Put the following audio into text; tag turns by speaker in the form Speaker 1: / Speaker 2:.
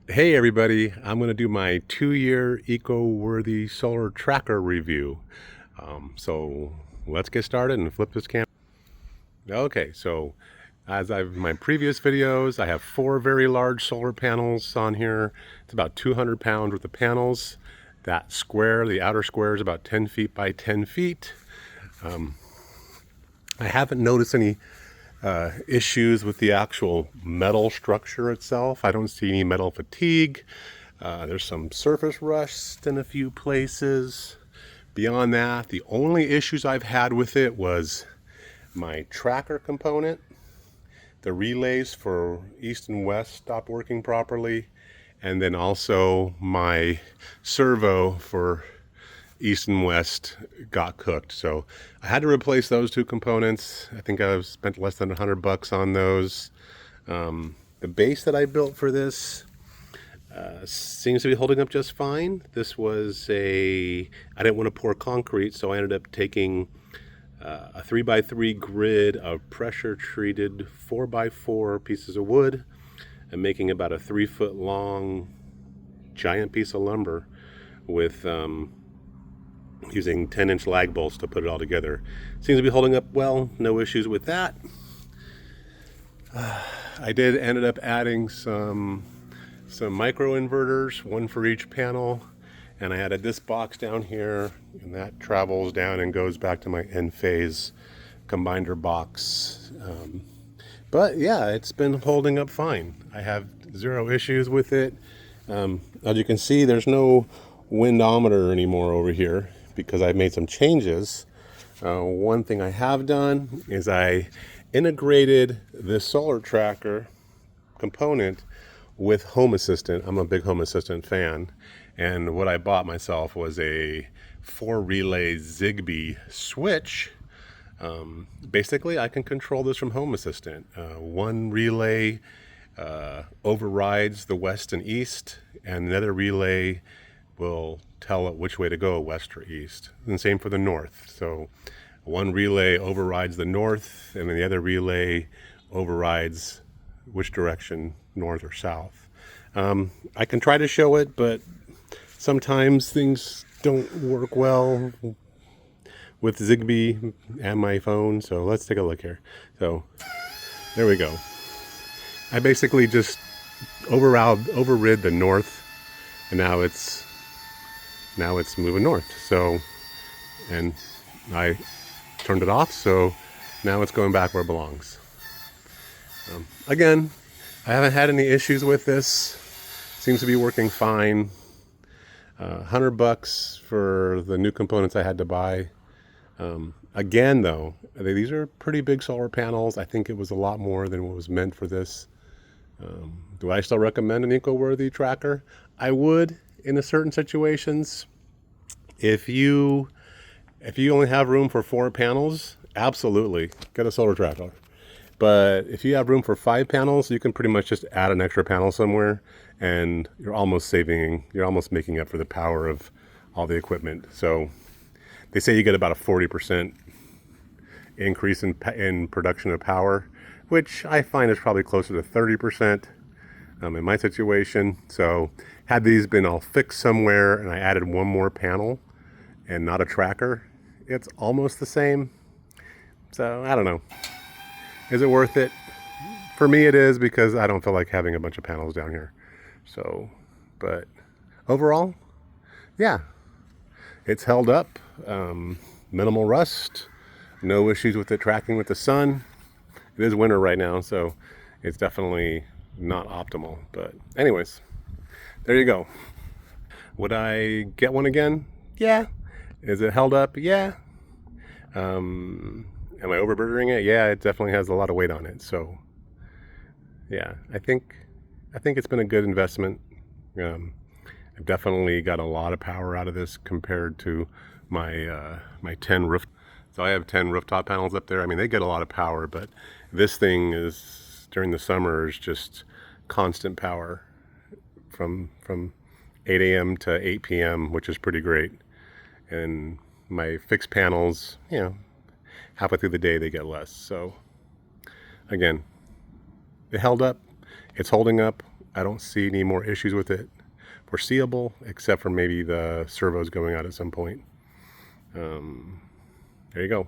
Speaker 1: Hey everybody, I'm going to do my 2-year eco-worthy solar tracker review. So let's get started and flip this camera. Okay, so as I've in my previous videos, I have 4 very large solar panels on here. It's about 200 pounds worth of panels. That square, the outer square, is about 10 feet by 10 feet. I haven't noticed any issues with the actual metal structure itself. I don't see any metal fatigue. There's some surface rust in a few places. Beyond that, the only issues I've had with it was my tracker component. The relays for east and west stopped working properly. And then also my servo for east and west got cooked. So I had to replace those 2 components. I think I've spent less than $100 on those. The base that I built for this seems to be holding up just fine. This was I didn't want to pour concrete, so I ended up taking a 3x3 grid of pressure treated 4x4 pieces of wood and making about a 3-foot long giant piece of lumber with using 10-inch lag bolts to put it all together. Seems to be holding up well, no issues with that. I ended up adding some micro inverters, one for each panel, and I added this box down here, and that travels down and goes back to my N-phase combiner box. But yeah, it's been holding up fine. I have 0 issues with it. As you can see, there's no windometer anymore over here because I've made some changes. One thing I have done is I integrated this solar tracker component with Home Assistant. I'm a big Home Assistant fan, and what I bought myself was a 4-relay zigbee switch. Basically, I can control this from Home Assistant. One relay overrides the west and east, and another relay will tell it which way to go, west or east. And same for the north. So one relay overrides the north, and then the other relay overrides which direction, north or south. I can try to show it, but sometimes things don't work well with Zigbee and my phone. So let's take a look here. So there we go. I basically just overrid the north, and now it's moving north. So, and I turned it off, so now it's going back where it belongs. Again, I haven't had any issues with this. Seems to be working fine. $100 for the new components I had to buy. Again, though, these are pretty big solar panels. I think it was a lot more than what was meant for this. Do I still recommend an eco-worthy tracker? I would in certain situations. If you only have room for 4 panels, absolutely get a solar tracker. But if you have room for 5 panels, you can pretty much just add an extra panel somewhere, and you're almost making up for the power of all the equipment. So they say you get about a 40% increase in production of power, which I find is probably closer to 30% in my situation. So had these been all fixed somewhere and I added one more panel and not a tracker, it's almost the same. So I don't know. Is it worth it? For me it is, because I don't feel like having a bunch of panels down here. So, but overall, yeah, it's held up. Minimal rust, no issues with it tracking with the sun. It is winter right now, so it's definitely not optimal. But anyways, there you go. Would I get one again? Yeah. Is it held up? Yeah. Am I overburdening it? Yeah, it definitely has a lot of weight on it. So yeah, I think it's been a good investment. I've definitely got a lot of power out of this compared to my 10 roof. So I have 10 rooftop panels up there. I mean, they get a lot of power, but this thing is, during the summer, is just constant power from 8 a.m. to 8 p.m., which is pretty great. And my fixed panels, halfway through the day they get less. So again, it held up. It's holding up. I don't see any more issues with it foreseeable, except for maybe the servos going out at some point. There you go.